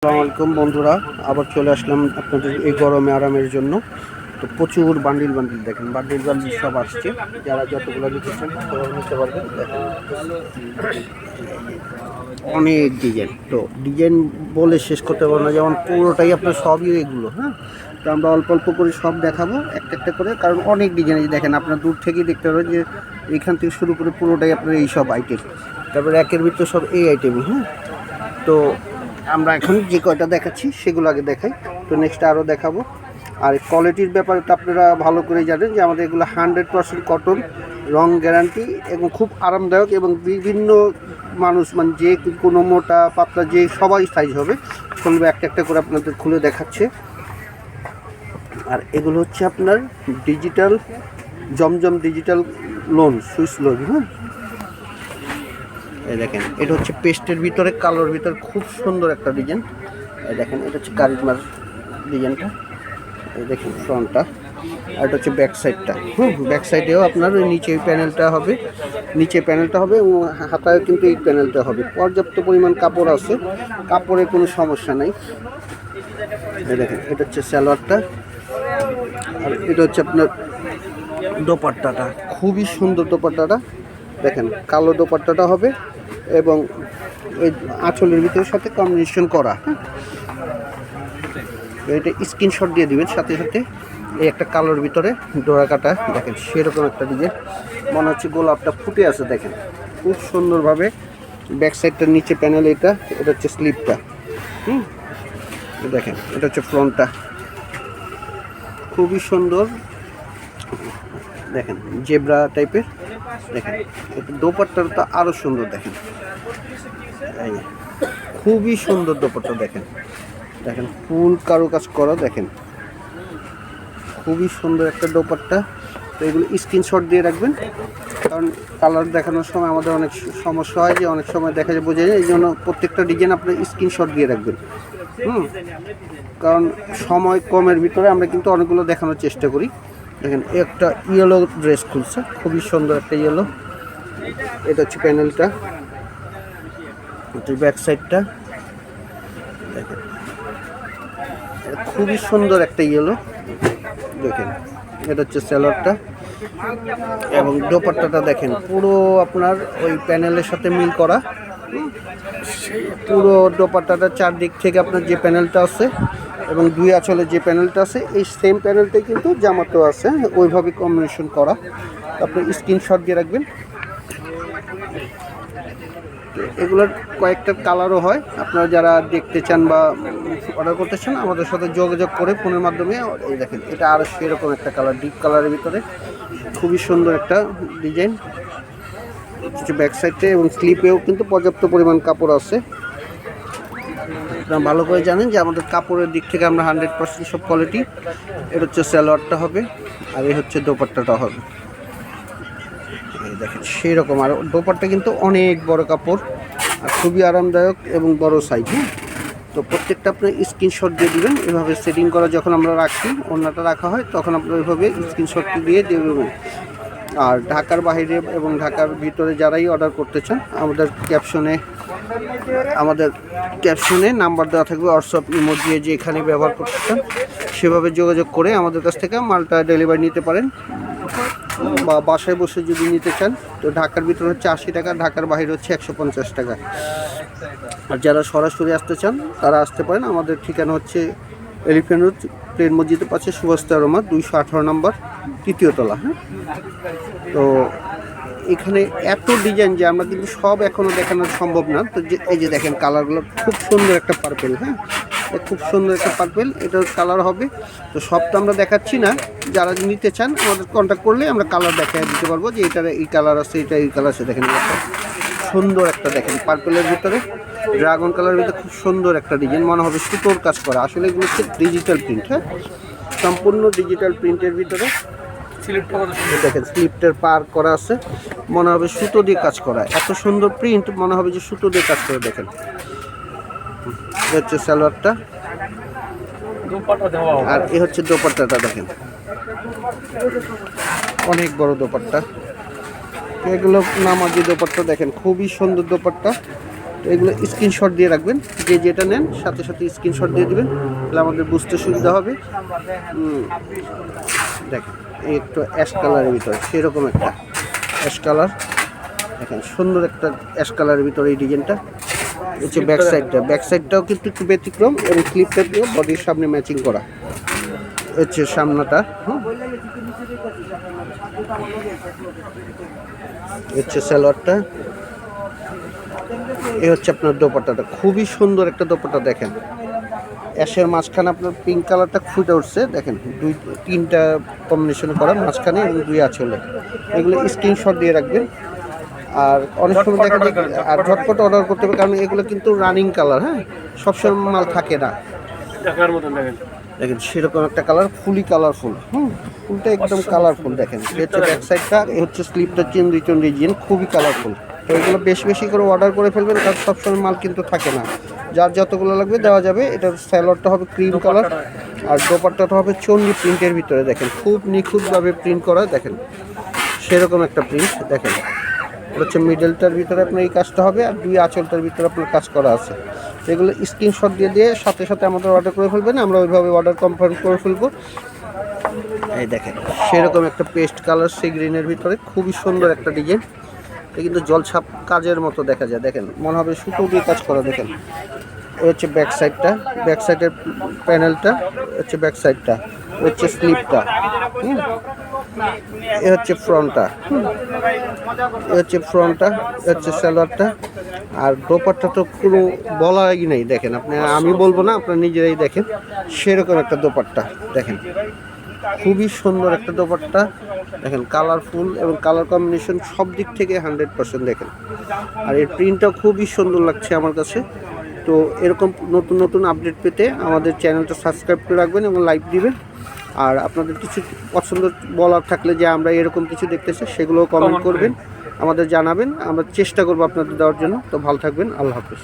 আসসালামু আলাইকুম বন্ধুরা, আবার চলে আসলাম আপনাদের এই গরমে আরামের জন্য। তো প্রচুর বান্ডিল দেখেন, বান্ডিল সব আসছে। যারা যতগুলো নিতেছেন নিতে পারবেন। দেখেন অনেক ডিজাইন, তো ডিজাইন বলে শেষ করতে পারবো না, যেমন পুরোটাই আপনার সবই এগুলো। হ্যাঁ, তো আমরা অল্প অল্প করে সব দেখাবো একটা একটা করে, কারণ অনেক ডিজাইন দেখেন, আপনার দূর থেকেই দেখতে পারবেন যে এখান থেকে শুরু করে পুরোটাই আপনার এই সব আইটেম। তারপরে একের ভিতরে সব এই আইটেমই। হ্যাঁ, তো আমরা এখন যে কয়টা দেখাচ্ছি সেগুলো আগে দেখাই, তো নেক্সট আরও দেখাবো। আর কোয়ালিটির ব্যাপারে তো আপনারা ভালো করে জানেন যে আমাদের এগুলো 100% কটন, রং গ্যারান্টি এবং খুব আরামদায়ক, এবং বিভিন্ন মানুষ মানে যে কোনো মোটা পাতলা যে সবাই সাইজ হবে। খুলবে একটা একটা করে আপনাদের খুলে দেখাচ্ছে। আর এগুলো হচ্ছে আপনার ডিজিটাল জমজম ডিজিটাল লোন, সুইস লোন। হ্যাঁ, এই দেখেন, এটা হচ্ছে পেস্টের ভিতরে কালোর ভিতরে খুব সুন্দর একটা ডিজাইন। এই দেখেন, এটা হচ্ছে কারিজমার ডিজাইনটা। এই দেখেন ফ্রন্টটা, আর এটা হচ্ছে ব্যাক সাইডটা। ব্যাক সাইডেও আপনার ওই নিচে প্যানেলটা হবে, নিচে প্যানেলটা হবে এবং হাতায় কিন্তু এই প্যানেলটা হবে। পর্যাপ্ত পরিমাণ কাপড় আছে, কাপড়ের কোনো সমস্যা নাই। এই দেখেন, এটা হচ্ছে সালোয়ারটা, আর এটা হচ্ছে আপনার দোপাট্টাটা। খুবই সুন্দর দোপাট্টাটা, দেখেন কালো দোপাট্টাটা হবে এবং এই আঁচলের ভিতরের সাথে কম্বিনেশন করা। হ্যাঁ, এটা স্ক্রিনশট দিয়ে দিবেন সাথে সাথে। এই একটা কালোর ভিতরে ডোরা কাটা, দেখেন সেরকম একটা ডিজাইন, মনে হচ্ছে গোলাপটা ফুটে আছে। দেখেন খুব সুন্দরভাবে ব্যাক সাইডটার নিচে প্যানেল, এটা হচ্ছে স্লিপটা। দেখেন, এটা হচ্ছে ফ্রন্টটা, খুবই সুন্দর। দেখেন জেব্রা টাইপের। দেখেন এটা দোপাট্টাটা আরও সুন্দর। দেখেন খুবই সুন্দর দোপাট্টা। দেখেন দেখেন ফুল কারুকাজ করা। দেখেন খুবই সুন্দর একটা দোপাট্টা। তো এগুলো স্ক্রিনশট দিয়ে রাখবেন, কারণ কালার দেখানোর সময় আমাদের অনেক সমস্যা হয়, যে অনেক সময় দেখা যায় বোঝা যায়। এই জন্য প্রত্যেকটা ডিজাইন আপনার স্ক্রিনশট দিয়ে রাখবেন। কারণ সময় কমের ভিতরে আমরা কিন্তু অনেকগুলো দেখানোর চেষ্টা করি। দেখেন একটা ইয়েলো ড্রেস খুলছে, খুবই সুন্দর একটা ইয়েলো। এটা হচ্ছে প্যানেলটা, ব্যাক সাইডটা। দেখেন খুবই সুন্দর একটা ইয়েলো। দেখেন এটা হচ্ছে সালোয়ারটা, এবং দোপাট্টাটা দেখেন পুরো আপনার ওই প্যানেলের সাথে মিল করা। পুরো দোপাট্টাটা চারদিক থেকে আপনার যে প্যানেলটা আছে এবং দুই আঁচলের যে প্যানেলটা আছে, এই সেম প্যানেলটাই কিন্তু জামাতেও আছে, ওইভাবে কম্বিনেশন করা। আপনি স্ক্রিনশট দিয়ে রাখবেন। এগুলোর কয়েকটা কালারও হয়, আপনারা যারা দেখতে চান বা অর্ডার করতে চান আমাদের সাথে যোগাযোগ করে ফোনের মাধ্যমে। এই দেখেন, এটা আরও সেরকম একটা কালার, ডিপ কালারের ভিতরে খুবই সুন্দর একটা ডিজাইন। ব্যাক সাইডে এবং স্লিপেও কিন্তু পর্যাপ্ত পরিমাণ কাপড় আছে। আপনারা ভালো করে জানেন যে আমাদের কাপড়ের দিক থেকে আমরা 100% সব কোয়ালিটি। এটা হচ্ছে সালোয়ারটা হবে, আর এই হচ্ছে দোপাট্টাটা হবে। এই দেখেন সেই রকম, আর দোপাট্টা কিন্তু অনেক বড় কাপড় আর খুবই আরামদায়ক এবং বড় সাইজ। তো প্রত্যেকটা আপনার স্ক্রিনশট দিয়ে দিবেন। এভাবে সেটিং করা যখন আমরা রাখি, ওড়নাটা রাখা হয়, তখন আপনার ওইভাবে স্ক্রিনশটটি দিয়ে দেবেন। আর ঢাকার বাইরে এবং ঢাকার ভিতরে যারাই অর্ডার করতে চান, আমাদের ক্যাপশনে নাম্বার দেওয়া থাকবে, হোয়াটসঅ্যাপ ইমো দিয়ে যে এখানে ব্যবহার করতে চান সেভাবে যোগাযোগ করে আমাদের কাছ থেকে মালটা ডেলিভারি নিতে পারেন। বা বাসায় বসে যদি নিতে চান, তো ঢাকার ভিতরে হচ্ছে 80 টাকা, ঢাকার বাইরে হচ্ছে 150 টাকা। আর যারা সরাসরি আসতে চান তারা আসতে পারেন। আমাদের ঠিকানা হচ্ছে এলিফ্যান্ট রোড, প্লেন মসজিদের পাশে, সুভাষিতা রোমা 218 নম্বর, 3য় তলা। হ্যাঁ, তো এখানে এত ডিজাইন যে আমরা কিন্তু সব এখনও দেখানো সম্ভব না। তো এই যে দেখেন কালারগুলো খুব সুন্দর একটা পার্পেল। হ্যাঁ, খুব সুন্দর একটা পার্পেল, এটার কালার হবে। তো সব তো আমরা দেখাচ্ছি না, যারা নিতে চান আমাদের কন্ট্যাক্ট করলে আমরা কালার দেখাই দিতে পারবো, যে এটার এই কালার আছে, এটা এই কালার আছে। দেখেন সুন্দর একটা, দেখেন পার্পেলের ভিতরে ড্রাগন কালারের ভিতরে খুব সুন্দর একটা ডিজাইন, মনে হবে সুতোর কাজ করা। আসলে এগুলো হচ্ছে ডিজিটাল প্রিন্ট। হ্যাঁ, সম্পূর্ণ ডিজিটাল প্রিন্টের ভিতরে। দেখেন স্লিপটার পার করা আছে, মনে হবে সুতো দিয়ে কাজ করা। এত সুন্দর প্রিন্ট, মনে হবে যে সুতো দিয়ে কাজ করে। দেখেন হচ্ছে সালোয়ারটা, আর এ হচ্ছে দোপাট্টাটা। দেখেন অনেক বড় দোপাট্টা, এগুলো নামাজি দোপাট্টা। দেখেন খুবই সুন্দর দোপাট্টা, তো এগুলো স্ক্রিনশট দিয়ে রাখবেন, যে যেটা নেন সাথে সাথে স্ক্রিনশট দিয়ে দিবেন, তাহলে আমাদের বুঝতে সুবিধা হবে। দেখেন এই একটু অ্যাশ কালারের ভিতরে সেরকম একটা অ্যাশ কালার, দেখেন সুন্দর একটা অ্যাশ কালারের ভিতরে এই ডিজাইনটা হচ্ছে। ব্যাক সাইডটাও কিন্তু একটু ব্যতিক্রম এবং ক্লিপটা দিয়ে বডির সামনে ম্যাচিং করা হচ্ছে সামনাটা। হচ্ছে সালোয়ারটা, এই হচ্ছে আপনার দোপাট্টাটা, খুবই সুন্দর একটা দোপাট্টা। দেখেন অ্যাশের মাঝখানে আপনার পিঙ্ক কালারটা ফুটে উঠছে, দেখেন 2-3টা কম্বিনেশনে করা মাঝখানে এবং 2 আঁচলে। এগুলো স্ক্রিনশট দিয়ে রাখবেন। আর অনেক সময় দেখা যায় আর ঝটপট অর্ডার করতে হবে, কারণ এগুলো কিন্তু রানিং কালার, হ্যাঁ সবসময় মাল থাকে না। দেখেন সেরকম একটা কালার, ফুলি কালারফুল, ফুলটা একদম কালারফুল। দেখেন হচ্ছে ব্যাক সাইডটা, হচ্ছে স্লিপটা চিন ডিজাইন, খুবই কালারফুল। তো এগুলো বেশি বেশি করে অর্ডার করে ফেলবেন, কারণ সবসময় মাল কিন্তু থাকে না। যার যতগুলো লাগবে দেওয়া যাবে। এটার স্যালোয়ারটা হবে ক্রিম কালার, আর দোপাট্টাটা হবে চন্ডি প্রিন্টের ভিতরে। দেখেন খুব নিখুঁতভাবে প্রিন্ট করা, দেখেন সেরকম একটা প্রিন্ট। দেখেন হচ্ছে মিডলটার ভিতরে আপনার এই কাজটা হবে, আর 2 আঁচলটার ভিতরে আপনার কাজ করা আছে। এগুলো স্ক্রিনশট দিয়ে সাথে সাথে আমাদের অর্ডার করে ফেলবেন, আমরা ওইভাবে অর্ডার কনফার্ম করে ফেলবো। এই দেখেন সেরকম একটা পেস্ট কালার সি গ্রিনের ভিতরে, খুবই সুন্দর একটা ডিজাইন। এটা কিন্তু জলছাপ কাজের মতো দেখা যায়, দেখেন মনে হবে সুতো দিয়ে কাজ করা। দেখেন এই হচ্ছে ব্যাক সাইডটা, ব্যাক সাইডের প্যানেলটা হচ্ছে ব্যাক সাইডটা, হচ্ছে স্লিপটা, এ হচ্ছে ফ্রন্টটা, এ হচ্ছে ফ্রন্টটা, এ হচ্ছে সালোয়ারটা। আর দোপাট্টা তো কোনো বলারই নেই, দেখেন আপনি, আমি বলবো না, আপনারা নিজেরাই দেখেন সেরকম একটা দোপাট্টা। দেখেন খুবই সুন্দর একটা দোপাট্টা, দেখেন কালারফুল এবং কালার কম্বিনেশন সব দিক থেকে 100%। দেখেন আর এর প্রিন্টটাও খুবই সুন্দর লাগছে আমার কাছে। তো এরকম নতুন নতুন আপডেট পেতে আমাদের চ্যানেলটা সাবস্ক্রাইব করে রাখবেন এবং লাইক দিবেন। আর আপনাদের কিছু পছন্দ বলার থাকলে যে আমরা এরকম কিছু দেখতে চাই, সেগুলোও কমেন্ট করবেন, আমাদের জানাবেন, আমরা চেষ্টা করবো আপনাদের দেওয়ার জন্য। তো ভালো থাকবেন, আল্লাহ হাফেজ।